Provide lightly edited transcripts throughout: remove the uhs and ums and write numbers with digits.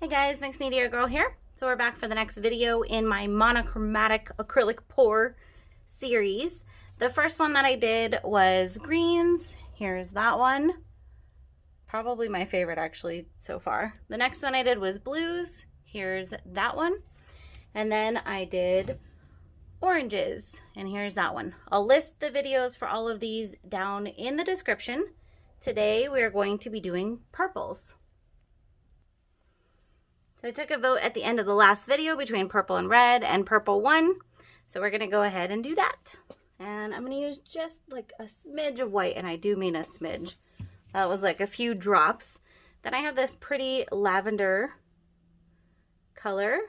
Hey guys, Mixed Media Girl here. So we're back for the next video in my monochromatic acrylic pour series. The first one that I did was greens. Here's that one. Probably my favorite actually so far. The next one I did was blues. Here's that one. And then I did oranges, and here's that one. I'll list the videos for all of these down in the description. Today we are going to be doing purples. So I took a vote at the end of the last video between purple and red, and purple won. So we're gonna go ahead and do that. And I'm gonna use just like a smidge of white, and I do mean a smidge. That was like a few drops. Then I have this pretty lavender color.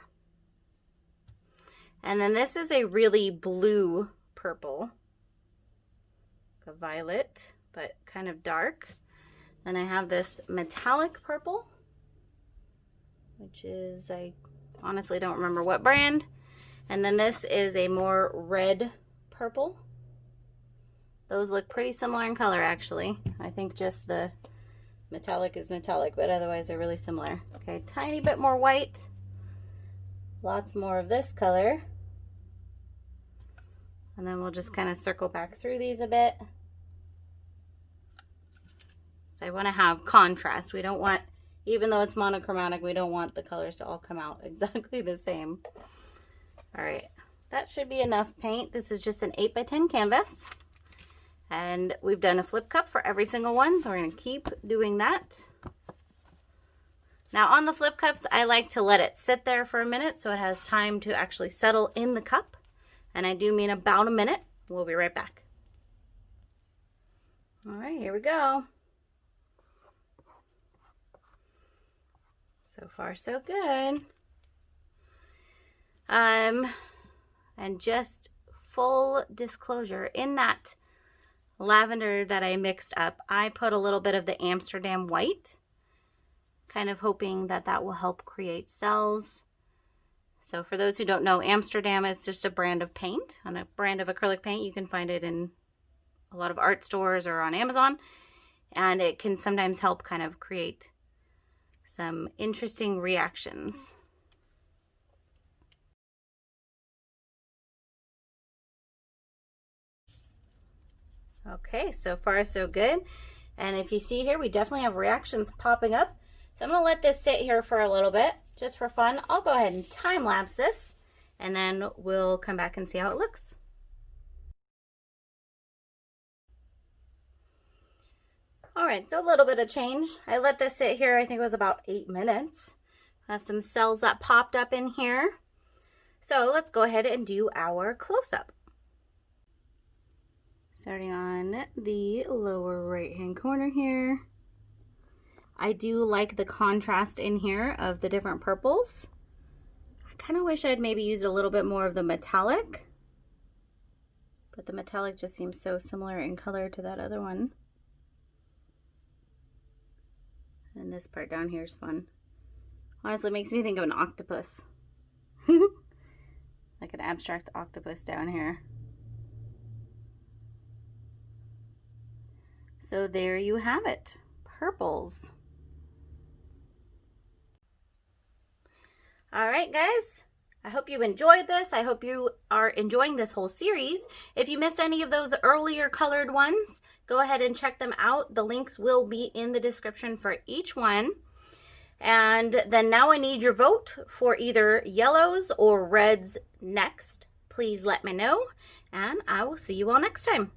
And then this is a really blue purple. A violet, but kind of dark. Then I have this metallic purple, which is, I honestly don't remember what brand. And then this is a more red purple. Those look pretty similar in color actually. I think just the metallic is metallic, but otherwise they're really similar. Okay, tiny bit more white. Lots more of this color. And then we'll just kind of circle back through these a bit. So I want to have contrast. We don't want, even though it's monochromatic, we don't want the colors to all come out exactly the same. All right, that should be enough paint. This is just an 8x10 canvas. And we've done a flip cup for every single one, so we're going to keep doing that. Now on the flip cups, I like to let it sit there for a minute so it has time to actually settle in the cup. And I do mean about a minute. We'll be right back. All right, here we go. So far, so good. And just full disclosure, in that lavender that I mixed up, I put a little bit of the Amsterdam white, kind of hoping that that will help create cells. So for those who don't know, Amsterdam is just a brand of paint, and a brand of acrylic paint. You can find it in a lot of art stores or on Amazon, and it can sometimes help kind of create some interesting reactions. Okay, so far so good. And if you see here, we definitely have reactions popping up. So I'm gonna let this sit here for a little bit, just for fun. I'll go ahead and time lapse this, and then we'll come back and see how it looks. All right, so a little bit of change. I let this sit here, I think it was about 8 minutes. I have some cells that popped up in here. So let's go ahead and do our close-up. Starting on the lower right-hand corner here. I do like the contrast in here of the different purples. I kind of wish I'd maybe used a little bit more of the metallic, but the metallic just seems so similar in color to that other one. And this part down here is fun. Honestly, it makes me think of an octopus. Like an abstract octopus down here. So there you have it, purples. All right, guys, I hope you enjoyed this. I hope you are enjoying this whole series. If you missed any of those earlier colored ones, go ahead and check them out. The links will be in the description for each one. And then now I need your vote for either yellows or reds next. Please let me know, and I will see you all next time.